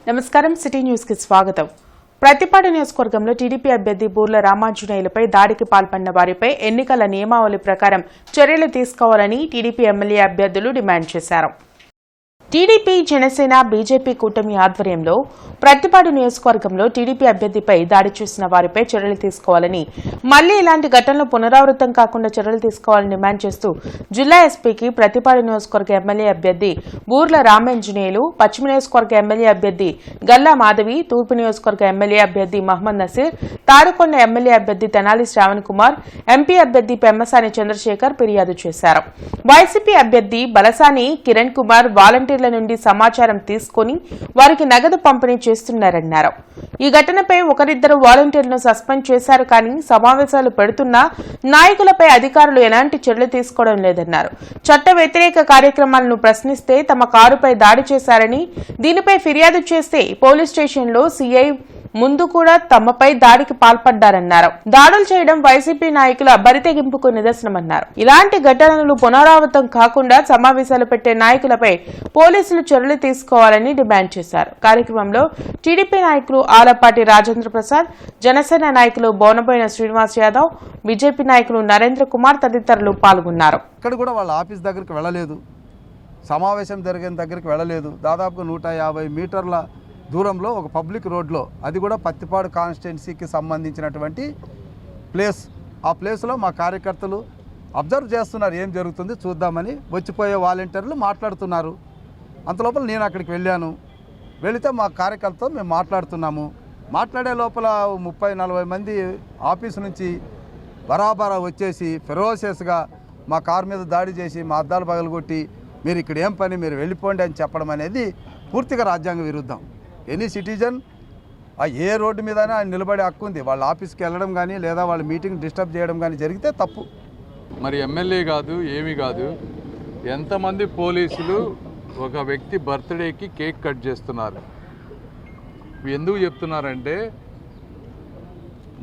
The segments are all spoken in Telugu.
నమస్కారం సిటీ న్యూస్ కి స్వాగతం. ప్రతిపాడు నియోజకవర్గంలో టీడీపీ అభ్యర్థి బూర్ల రామాంజనేయులపై దాడికి పాల్పడిన వారిపై ఎన్నికల నియమావళి ప్రకారం చర్యలు తీసుకోవాలని టీడీపీ ఎమ్మెల్యే అభ్యర్థులు డిమాండ్ చేశారు. టీడీపీ, జనసేన, బీజేపీ కూటమి ఆధ్వర్యంలో ప్రతిపాడు నియోజకవర్గంలో టీడీపీ అభ్యర్థిపై దాడి చేసిన వారిపై చర్యలు తీసుకోవాలని, మళ్లీ ఇలాంటి ఘటనలు పునరావృతం కాకుండా చర్యలు తీసుకోవాలని డిమాండ్ చేస్తూ జిల్లా ఎస్పీకి ప్రతిపాడు నియోజకవర్గ ఎమ్మెల్యే అభ్యర్థి బూర్ల రామాంజనేయులు, పశ్చిమ నియోజకవర్గ ఎమ్మెల్యే అభ్యర్థి గల్లా మాధవి, తూర్పు నియోజకవర్గ ఎమ్మెల్యే అభ్యర్థి మహమ్మద్ నసీర్, తాడుకొండ ఎమ్మెల్యే అభ్యర్థి తెనాలి శ్రావణ్ కుమార్, ఎంపీ అభ్యర్థి పెమ్మసాని చంద్రశేఖర్ ఫిర్యాదు చేశారు. వైసీపీ అభ్యర్థి బలసాని కిరణ్ కుమార్ వాలంటీర్ల నుండి సమాచారం తీసుకుని వారికి నగదు పంపిణీ చేస్తున్నారన్నారు. ఈ ఘటనపై ఒకరిద్దరు వాలంటీర్లను సస్పెండ్ చేశారు, కానీ సమావేశాలు పెడుతున్నా నాయకులపై అధికారులు ఎలాంటి చర్యలు తీసుకోవడం లేదన్నారు. చట్ట వ్యతిరేక కార్యక్రమాలను ప్రశ్నిస్తే తమ కారుపై దాడి చేశారని, దీనిపై ఫిర్యాదు చేస్తే పోలీస్ స్టేషన్లో సీఐ ముందు కూడా తమపై దాడికి పాల్పడ్డారన్నారు. దాడులు చేయడం వైసీపీ నాయకుల బరితెగింపుకు నిదర్శనమన్నారు. ఇలాంటి ఘటనలు పునరావృతం కాకుండా సమావేశాలు పెట్టే నాయకులపై పోలీసులు చర్యలు తీసుకోవాలని డిమాండ్ చేశారు. కార్యక్రమంలో టీడీపీ నాయకులు ఆలపాటి రాజేంద్ర ప్రసాద్, జనసేన నాయకులు బోనబోయిన శ్రీనివాస్ యాదవ్, బీజేపీ నాయకులు నరేంద్ర కుమార్ తదితరులు పాల్గొన్నారు. ఇక్కడ కూడా వాళ్ళ ఆఫీస్ దగ్గరికి వెళ్ళలేదు, సమావేశం జరిగిన దగ్గరికి వెళ్ళలేదు. దాదాపుగా 150 మీటర్ల దూరంలో ఒక పబ్లిక్ రోడ్లో, అది కూడా పత్తిపాడు కాన్స్టిట్యున్సీకి సంబంధించినటువంటి ప్లేస్. ఆ ప్లేస్లో మా కార్యకర్తలు అబ్జర్వ్ చేస్తున్నారు, ఏం జరుగుతుంది చూద్దామని. వచ్చిపోయే వాలంటీర్లు మాట్లాడుతున్నారు. అంతలోపల నేను అక్కడికి వెళ్ళాను. వెళితే మా కార్యకర్తతో మేము మాట్లాడుతున్నాము. మాట్లాడే లోపల 30-40 మంది ఆఫీసు నుంచి బరాబరా వచ్చేసి ఫెరోసియస్గా మా కారు మీద దాడి చేసి మా అద్దాలు పగలగొట్టి, మీరు ఇక్కడ ఏం పని, మీరు వెళ్ళిపోండి అని చెప్పడం అనేది పూర్తిగా రాజ్యాంగ విరుద్ధం. ఎనీ సిటిజన్ ఏ రోడ్డు మీదైనా ఆయన నిలబడే హక్కు ఉంది. వాళ్ళ ఆఫీస్కి వెళ్ళడం కానీ లేదా వాళ్ళ మీటింగ్ డిస్టర్బ్ చేయడం కానీ జరిగితే తప్పు. మరి ఎమ్మెల్యే కాదు, ఏమీ కాదు, ఎంతమంది పోలీసులు ఒక వ్యక్తి బర్త్డేకి కేక్ కట్ చేస్తున్నారు. ఎందుకు చెప్తున్నారంటే,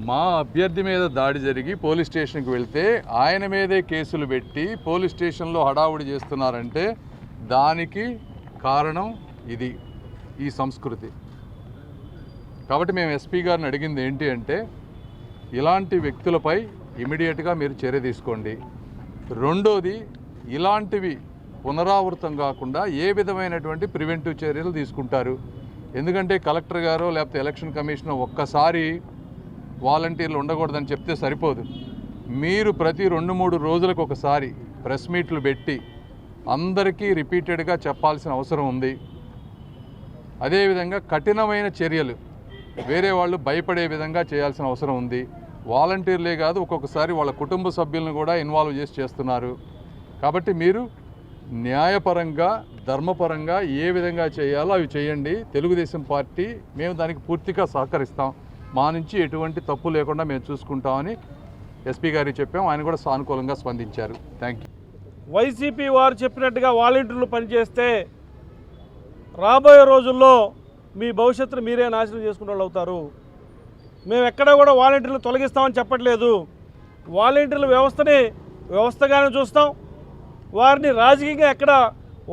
మా అభ్యర్థి మీద దాడి జరిగి పోలీస్ స్టేషన్కి వెళ్తే ఆయన మీదే కేసులు పెట్టి పోలీస్ స్టేషన్లో హడావుడి చేస్తున్నారంటే దానికి కారణం ఇది, ఈ సంస్కృతి. కాబట్టి మేము ఎస్పీ గారిని అడిగింది ఏంటి అంటే, ఇలాంటి వ్యక్తులపై ఇమీడియట్గా మీరు చర్య తీసుకోండి. రెండోది, ఇలాంటివి పునరావృతం కాకుండా ఏ విధమైనటువంటి ప్రివెంటివ్ చర్యలు తీసుకుంటారు. ఎందుకంటే కలెక్టర్ గారు లేకపోతే ఎలక్షన్ కమిషనర్ ఒక్కసారి వాలంటీర్లు ఉండకూడదని చెప్తే సరిపోదు. మీరు ప్రతి 2-3 రోజులకు ఒకసారి ప్రెస్ మీట్లు పెట్టి అందరికీ రిపీటెడ్గా చెప్పాల్సిన అవసరం ఉంది. అదేవిధంగా కఠినమైన చర్యలు వేరే వాళ్ళు భయపడే విధంగా చేయాల్సిన అవసరం ఉంది. వాలంటీర్లే కాదు, ఒక్కొక్కసారి వాళ్ళ కుటుంబ సభ్యులను కూడా ఇన్వాల్వ్ చేసి చేస్తున్నారు. కాబట్టి మీరు న్యాయపరంగా, ధర్మపరంగా ఏ విధంగా చేయాలో అవి చేయండి. తెలుగుదేశం పార్టీ మేము దానికి పూర్తిగా సహకరిస్తాం. మా నుంచి ఎటువంటి తప్పు లేకుండా మేము చూసుకుంటామని ఎస్పీ గారికి చెప్పాం. ఆయన కూడా సానుకూలంగా స్పందించారు. Thank you. వైసీపీ వారు చెప్పినట్టుగా వాలంటీర్లు పనిచేస్తే రాబోయే రోజుల్లో మీ భవిష్యత్తును మీరే నాశనం చేసుకునే వాళ్ళు అవుతారు. మేము ఎక్కడ కూడా వాలంటీర్లు తొలగిస్తామని చెప్పట్లేదు. వాలంటీర్ల వ్యవస్థని వ్యవస్థగానే చూస్తాం. వారిని రాజకీయంగా ఎక్కడ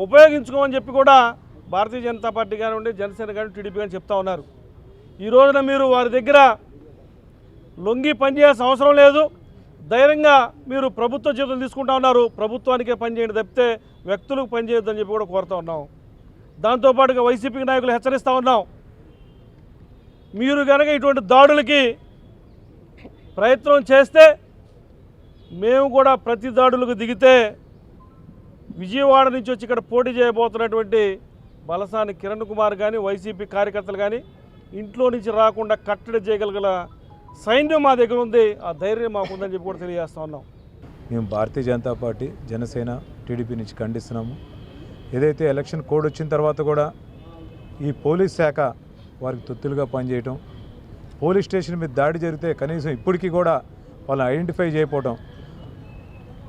ఉపయోగించుకోమని చెప్పి కూడా భారతీయ జనతా పార్టీ కానివ్వండి, జనసేన కానీ, టీడీపీ కానీ చెప్తా ఉన్నారు. ఈ రోజున మీరు వారి దగ్గర లొంగి పనిచేయాల్సిన అవసరం లేదు. ధైర్యంగా మీరు ప్రభుత్వ జీతం తీసుకుంటా ఉన్నారు. ప్రభుత్వానికే పనిచేయండి తప్పితే వ్యక్తులకు పనిచేయొద్దని చెప్పి కూడా కోరుతూ ఉన్నాం. దాంతోపాటుగా వైసీపీ నాయకులు హెచ్చరిస్తూ ఉన్నాం, మీరు కనుక ఇటువంటి దాడులకి ప్రయత్నం చేస్తే మేము కూడా ప్రతి దాడులకు దిగితే విజయవాడ నుంచి వచ్చి ఇక్కడ పోటీ చేయబోతున్నటువంటి బలసాని కిరణ్ కుమార్ కానీ, వైసీపీ కార్యకర్తలు కానీ ఇంట్లో నుంచి రాకుండా కట్టడి చేయగల సైన్యం మా దగ్గర ఉంది. ఆ ధైర్యం మాకుందని చెప్పి కూడా తెలియజేస్తూ ఉన్నాం. మేము భారతీయ జనతా పార్టీ, జనసేన, టీడీపీ నుంచి ఖండిస్తున్నాము. ఏదైతే ఎలక్షన్ కోడ్ వచ్చిన తర్వాత కూడా ఈ పోలీస్ శాఖ వారికి తొత్తులుగా పనిచేయటం, పోలీస్ స్టేషన్ మీద దాడి జరిగితే కనీసం ఇప్పటికీ కూడా వాళ్ళని ఐడెంటిఫై చేయకపోవటం,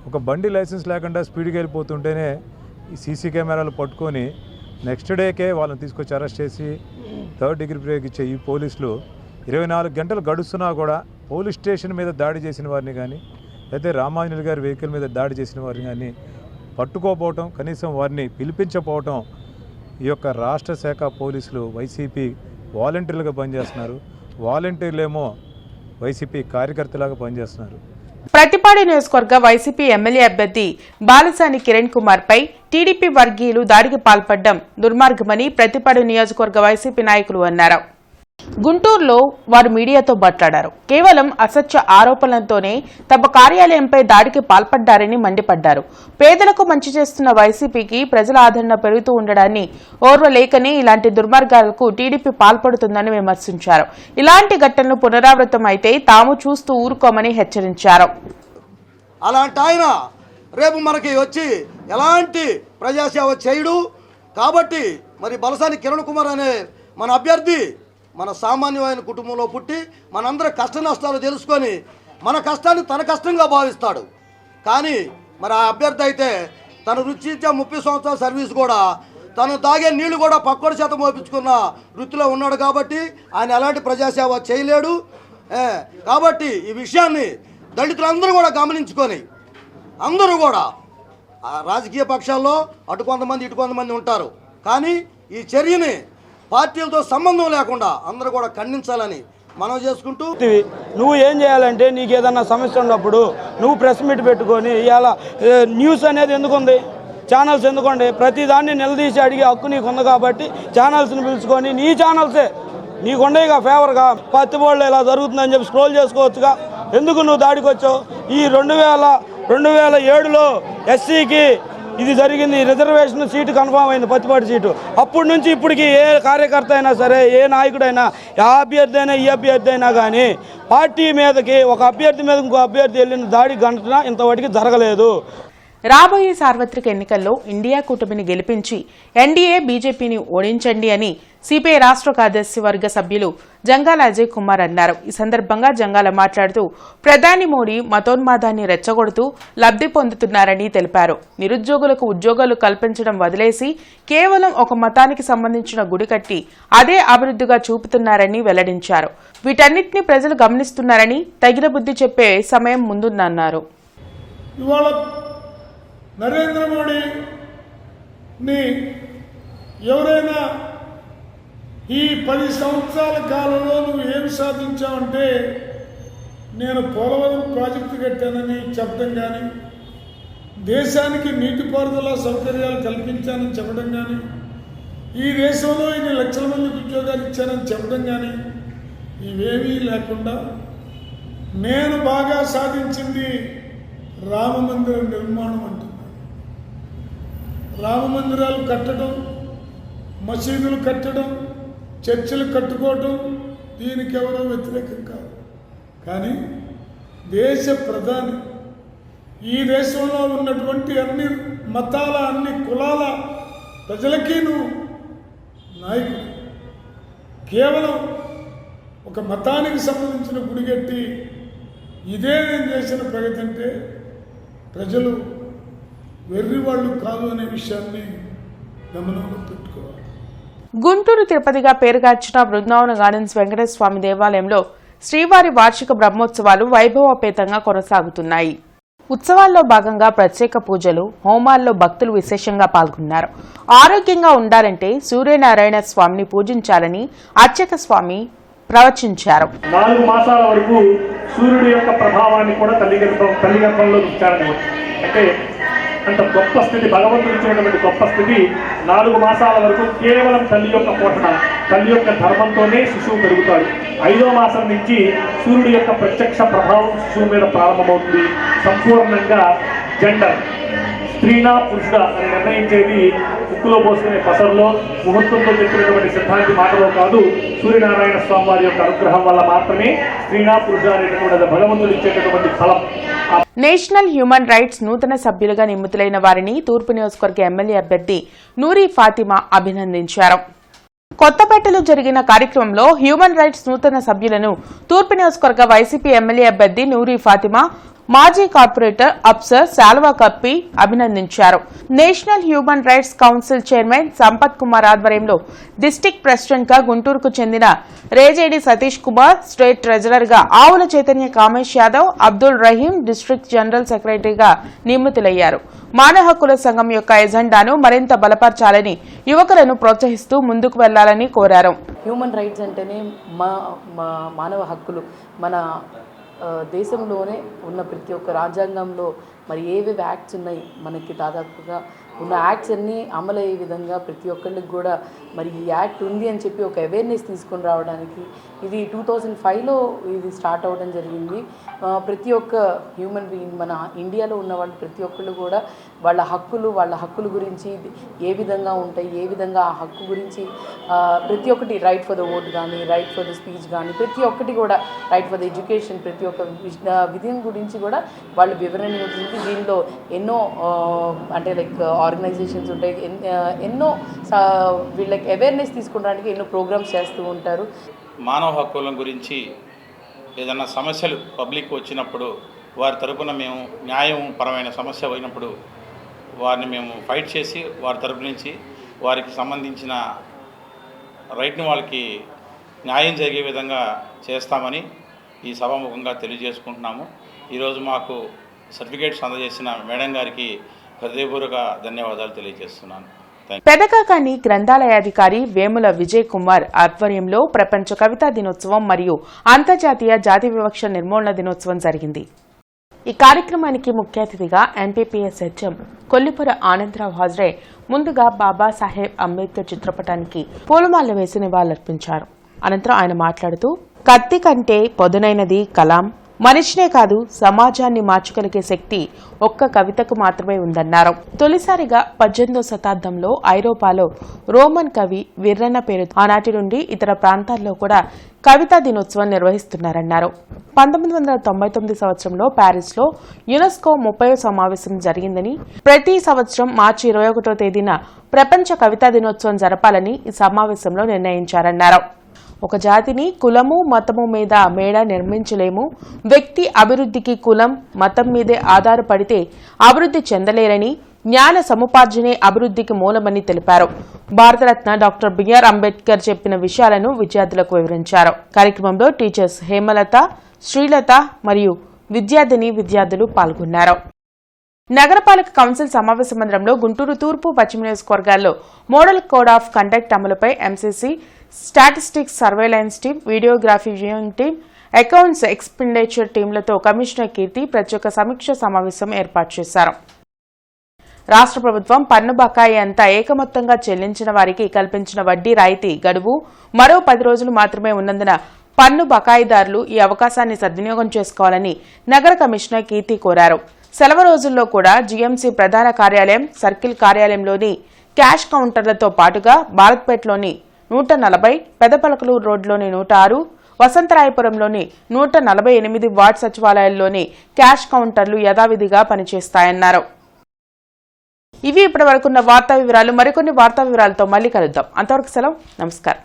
ఒక బండి లైసెన్స్ లేకుండా స్పీడ్గా వెళ్ళిపోతుంటేనే ఈ సీసీ కెమెరాలు పట్టుకొని నెక్స్ట్ డేకే వాళ్ళని తీసుకొచ్చి అరెస్ట్ చేసి 3rd డిగ్రీ బ్రేక్ ఇచ్చే ఈ పోలీసులు 24 గంటలు గడుస్తున్నా కూడా పోలీస్ స్టేషన్ మీద దాడి చేసిన వారిని కానీ, అయితే రామాంజనేయులు గారి వెహికల్ మీద దాడి చేసిన వారిని కానీ పట్టుకోపోవటం, కనీసం వారిని పిలిపించకపోవటం ఈ యొక్క రాష్ట్ర శాఖ పోలీసులు వైసీపీ వాలంటీర్లుగా పనిచేస్తున్నారు, వాలంటీర్లేమో వైసీపీ కార్యకర్తలాగా పనిచేస్తున్నారు. ప్రతిపాడు నియోజకవర్గ వైసీపీ ఎమ్మెల్యే అభ్యర్థి బాలసాని కిరణ్ కుమార్ పై టీడీపీ వర్గీయులు దాడికి పాల్పడడం దుర్మార్గమని ప్రతిపాడు నియోజకవర్గ వైసీపీ నాయకులు అన్నారు. గుంటూరులో వారు మీడియాతో మాట్లాడారు. కేవలం అసత్య ఆరోపణలతోనే తమ కార్యాలయంపై దాడికి పాల్పడ్డారని మండిపడ్డారు. పేదలకు మంచి చేస్తున్న వైసీపీకి ప్రజల ఆదరణ పెరుగుతూ ఉండడాన్ని ఓర్వలేకనే ఇలాంటి దుర్మార్గాలకు టీడీపీ పాల్పడుతుందని విమర్శించారు. ఇలాంటి ఘటనలు పునరావృతం అయితే తాము చూస్తూ ఊరుకోమని హెచ్చరించారు. అలాంటి ఆయన రేపు మనకి వచ్చి ఎలాంటి ప్రజాసేవ చేయడు కాబట్టి మరి బలసాని కిరణ్ కుమార్ అనే మన అభ్యర్థి మన సామాన్యమైన కుటుంబంలో పుట్టి మనందరి కష్ట నష్టాలు తెలుసుకొని మన కష్టాన్ని తన కష్టంగా భావిస్తాడు. కానీ మరి ఆ అభ్యర్థి అయితే తన రుచిగా 30 సంవత్సరాల సర్వీస్ కూడా తను తాగే నీళ్లు కూడా పక్కోడి చేత మోపించుకున్న వృత్తిలో ఉన్నాడు కాబట్టి ఆయన ఎలాంటి ప్రజాసేవ చేయలేడు. కాబట్టి ఈ విషయాన్ని దళితులందరూ కూడా గమనించుకొని అందరూ కూడా రాజకీయ పక్షాల్లో అటు కొంతమంది ఇటు కొంతమంది ఉంటారు. కానీ ఈ చర్యని పార్టీలతో సంబంధం లేకుండా అందరూ కూడా ఖండించాలని మనం చేసుకుంటూ నువ్వు ఏం చేయాలంటే నీకు ఏదన్నా సమస్య ఉన్నప్పుడు నువ్వు ప్రెస్ మీట్ పెట్టుకొని ఇవాళ న్యూస్ అనేది ఎందుకుంది, ఛానల్స్ ఎందుకండి, ప్రతిదాన్ని నిలదీసి అడిగే హక్కు నీకు ఉంది కాబట్టి ఛానల్స్ని పిలుచుకొని నీ ఛానల్సే నీకుండేగా ఫేవర్గా పత్తిబోళ్ళు ఇలా జరుగుతుందని చెప్పి స్క్రోల్ చేసుకోవచ్చుగా. ఎందుకు నువ్వు దాడికి వచ్చావు? ఈ 2007లో ఎస్సీకి ఇది జరిగింది, రిజర్వేషన్ సీటు కన్ఫామ్ అయింది, పత్తిపాటి సీటు. అప్పటి నుంచి ఇప్పటికి ఏ కార్యకర్త అయినా సరే, ఏ నాయకుడైనా, ఆ అభ్యర్థి అయినా ఈ అభ్యర్థి అయినా కానీ పార్టీ మీదకి ఒక అభ్యర్థి మీద ఇంకో అభ్యర్థి వెళ్ళిన దాడి ఘటన ఇంతవరకు జరగలేదు. రాబోయే సార్వత్రిక ఎన్నికల్లో ఇండియా కూటమిని గెలిపించి ఎన్డీఏ బీజేపీని ఓడించండి అని సిపిఐ రాష్ట్ర కార్యదర్శి వర్గ సభ్యులు జంగాల అజయ్ కుమార్ అన్నారు. ఈ సందర్భంగా జంగాల మాట్లాడుతూ ప్రధాని మోడీ మతోన్మాదాన్ని రెచ్చగొడుతూ లబ్ధి పొందుతున్నారని తెలిపారు. నిరుద్యోగులకు ఉద్యోగాలు కల్పించడం వదిలేసి కేవలం ఒక మతానికి సంబంధించిన గుడి కట్టి అదే అభివృద్ధిగా చూపుతున్నారని వెల్లడించారు. వీటన్నిటిని ప్రజలు గమనిస్తున్నారని తగిన బుద్ధి చెప్పే సమయం ముందుందన్నారు. నరేంద్ర మోడీని ఎవరైనా ఈ 10 సంవత్సరాల కాలంలో నువ్వు ఏం సాధించావంటే నేను పోలవరం ప్రాజెక్టు కట్టానని చెప్పడం కానీ, దేశానికి నీటిపారుదల సౌకర్యాలు కల్పించానని చెప్పడం కానీ, ఈ దేశంలో ఇన్ని లక్షల మందికి ఉద్యోగాలు ఇచ్చానని చెప్పడం కానీ ఇవేమీ లేకుండా నేను బాగా సాధించింది రామ మందిర నిర్మాణం అంటున్నాను. రామ మందిరాలు కట్టడం, మసీదులు కట్టడం, చర్చిలు కట్టుకోవటం దీనికి ఎవరో వ్యతిరేకం కాదు. కానీ దేశ ప్రధాని ఈ దేశంలో ఉన్నటువంటి అన్ని మతాల, అన్ని కులాల ప్రజలకి నువ్వు నాయకుడు. కేవలం ఒక మతానికి సంబంధించిన గుడి కట్టి ఇదే నేను చేసిన ప్రగతి అంటే ప్రజలు వెర్రివాళ్ళు కాదు అనే విషయాన్ని గమనంలో పెట్టుకోవాలి. గుంటూరు తిరుపతిగా పేరుగాంచిన బృందావన గార్డెన్స్ వెంకటేశ్వర స్వామి దేవాలయంలో శ్రీవారి వార్షిక బ్రహ్మోత్సవాలు వైభవోపేతంగా కొనసాగుతున్నాయి. ఉత్సవాల్లో భాగంగా ప్రత్యేక పూజలు, హోమాల్లో భక్తులు విశేషంగా పాల్గొన్నారు. ఆరోగ్యంగా ఉండాలంటే సూర్యనారాయణ స్వామిని పూజించాలని అర్చక స్వామి ప్రవచించారు. 4 మాసాల వరకు సూర్యుడి యొక్క ప్రభావాన్ని కూడా తల్లి గర్భంలో ఉంచారని, అంటే అంత గొప్ప స్థితి, భగవంతుడు ఇచ్చినటువంటి గొప్ప స్థితి. 4 మాసాల వరకు కేవలం తల్లి యొక్క పోషణ, తల్లి యొక్క ధర్మంతోనే శిశువు పెరుగుతాడు. 5వ మాసం నుంచి సూర్యుడి యొక్క ప్రత్యక్ష ప్రభావం శిశువు మీద ప్రారంభమవుతుంది. సంపూర్ణంగా జెండర్, స్త్రీనా పురుషుడా అని నిర్ణయించేది ముక్కులో పోసుకునే పసరులో, ముహూర్తంతో చెప్పినటువంటి సిద్ధాంతి మాటలో కాదు, సూర్యనారాయణ స్వామి వారి యొక్క అనుగ్రహం వల్ల మాత్రమే స్త్రీనా పురుషుడు అనేటటువంటి భగవంతుడు ఇచ్చేటటువంటి ఫలం. నేషనల్ హ్యూమన్ రైట్స్ నూతన సభ్యులుగా నియమితులైన వారిని తూర్పు నియోజకవర్గ ఎమ్మెల్యే అభ్యర్థి నూరి ఫాతిమా అభినందించారు. కొత్తపేటలో జరిగిన కార్యక్రమంలో హ్యూమన్ రైట్స్ నూతన సభ్యులను తూర్పు నియోజకవర్గ వైసీపీ ఎమ్మెల్యే అభ్యర్థి నూరి ఫాతిమా మాజీ కార్పొరేటర్ అప్సర్ శాల్వా కప్పి అభినందించారు. National human rights council chairman Sampath Kumar ఆధ్వర్యంలో డిస్టిక్ ప్రెసిడెంట్ గా గుంటూరుకు చెందిన రేజేడి సతీష్ కుమార్, స్టేట్ ట్రెజరర్ గా ఆవుల చైతన్య కామేష్ యాదవ్, అబ్దుల్ రహీం డిస్ట్రిక్ట్ జనరల్ సెక్రటరీగా నియమితులయ్యారు. మానవ హక్కుల సంఘం యొక్క ఎజెండాను మరింత బలపరచాలని, యువకులను ప్రోత్సహిస్తూ ముందుకు వెళ్లాలని కోరారు. హ్యూమన్ రైట్స్ అంటేనే మానవ హక్కులు. మన దేశంలోనే ఉన్న ప్రతి ఒక్క రాజ్యాంగంలో మరి ఏవేవి యాక్ట్స్ ఉన్నాయి, మనకి దాదాపుగా ఉన్న యాక్ట్స్ అన్నీ అమలు అయ్యే విధంగా ప్రతి ఒక్కరికి కూడా మరి ఈ యాక్ట్ ఉంది అని చెప్పి ఒక అవేర్నెస్ తీసుకొని రావడానికి ఇది 2005లో ఇది స్టార్ట్ అవ్వడం జరిగింది. ప్రతి ఒక్క హ్యూమన్ బీయింగ్ మన ఇండియాలో ఉన్న వాళ్ళు ప్రతి ఒక్కళ్ళు కూడా వాళ్ళ హక్కుల గురించి ఏ విధంగా ఉంటాయి, ఏ విధంగా ఆ హక్కు గురించి ప్రతి ఒక్కటి రైట్ ఫర్ ద ఓట్ కానీ, రైట్ ఫర్ ద స్పీచ్ కానీ, ప్రతి ఒక్కటి కూడా రైట్ ఫర్ ద ఎడ్యుకేషన్, ప్రతి ఒక్క విధం గురించి కూడా వాళ్ళు వివరణ గురించి దీనిలో ఎన్నో అంటే లైక్ ఆర్గనైజేషన్స్ ఉంటాయి, ఎన్నో వీళ్ళకి అవేర్నెస్ తీసుకోవడానికి ఎన్నో ప్రోగ్రామ్స్ చేస్తూ ఉంటారు. మానవ హక్కుల గురించి ఏదైనా సమస్యలు పబ్లిక్ వచ్చినప్పుడు వారి తరపున మేము న్యాయపరమైన సమస్య అయినప్పుడు వారిని మేము ఫైట్ చేసి వారి తరపు నుంచి వారికి సంబంధించిన రైట్ని వాళ్ళకి న్యాయం జరిగే విధంగా చేస్తామని ఈ సభాముఖంగా తెలియజేసుకుంటున్నాము. ఈరోజు మాకు సర్టిఫికేట్స్ అందజేసిన మేడం గారికి హృదయపూర్వక ధన్యవాదాలు తెలియజేస్తున్నాను. పెదకాకాని గ్రంథాలయాధికారి వేముల విజయ్ కుమార్ ఆధ్వర్యంలో ప్రపంచ కవితా దినోత్సవం మరియు అంతర్జాతీయ జాతి వివక్ష నిర్మూలన దినోత్సవం జరిగింది. ఈ కార్యక్రమానికి ముఖ్య అతిథిగా ఎంపీపీఎస్ హెచ్ఎం కొల్లిపుర ఆనందరావు హాజరై ముందుగా బాబాసాహెబ్ అంబేద్కర్ చిత్రపటానికి పూలమాల వేసి నివాళులర్పించారు. అనంతరం ఆయన మాట్లాడుతూ, కత్తి కంటే పొదునైనది కలాం, మనిషినే కాదు సమాజాన్ని మార్చగలిగే శక్తి ఒక్క కవితకు మాత్రమే ఉందన్నారు. తొలిసారిగా 18వ శతాబ్దంలో ఐరోపాలో రోమన్ కవి విర్రన్న పేరు ఆనాటి నుండి ఇతర ప్రాంతాల్లో కూడా కవితా దినోత్సవం నిర్వహిస్తున్నారన్నారు. 1999 సంవత్సరంలో ప్యారిస్లో యునెస్కో 30వ సమావేశం జరిగిందని, ప్రతి సంవత్సరం మార్చి 21వ తేదీన ప్రపంచ కవితా దినోత్సవం జరపాలని ఈ సమావేశంలో నిర్ణయించారన్నారు. ఒక జాతిని కులము మతము మీద మేడ నిర్మించలేము, వ్యక్తి అభివృద్ధికి కులం మతం మీదే ఆధారపడితే అభివృద్ధి చెందలేరని, జ్ఞాన సముపార్జనే అభివృద్ధికి మూలమని తెలిపారు. భారతరత్న డాక్టర్ బిఆర్ అంబేద్కర్ చెప్పిన విషయాలను విద్యార్థులకు వివరించారు. కార్యక్రమంలో టీచర్స్ హేమలత, శ్రీలత మరియు విద్యార్థులు పాల్గొన్నారు. నగరపాలక కౌన్సిల్ సమావేశ మందిరంలో గుంటూరు తూర్పు పశ్చిమ నియోజకవర్గాల్లో మోడల్ కోడ్ ఆఫ్ కండక్ట్ అమలుపై MCC, statistics surveillance team, videography viewing team, accounts expenditure టీంలతో కమిషనర్ కీర్తి ప్రత్యేక సమీక్ష సమావేశం ఏర్పాటు చేశారు. రాష్ట్ర ప్రభుత్వం పన్ను బకాయి అంతా ఏకమొత్తంగా చెల్లించిన వారికి కల్పించిన వడ్డీ రాయితీ గడువు మరో 10 రోజులు మాత్రమే ఉన్నందున పన్ను బకాయిదారులు ఈ అవకాశాన్ని సద్వినియోగం చేసుకోవాలని నగర కమిషనర్ కీర్తి కోరారు. సెలవు రోజుల్లో కూడా జీఎంసీ ప్రధాన కార్యాలయం, సర్కిల్ కార్యాలయంలోని క్యాష్ కౌంటర్లతో పాటుగా భారత్పేటలోని 140, పెదపలకలూరు రోడ్లోని 106, వసంతరాయపురంలోని 148 వార్డు సచివాలయాల్లోని క్యాష్ కౌంటర్లు యథావిధిగా పనిచేస్తాయన్నారు. ఇవి ఇప్పటివరకున్న వార్తా వివరాలు. మరికొన్ని వార్తా వివరాలతో మళ్లీ కలుద్దాం. అంతవరకు సెలవు. నమస్కారం.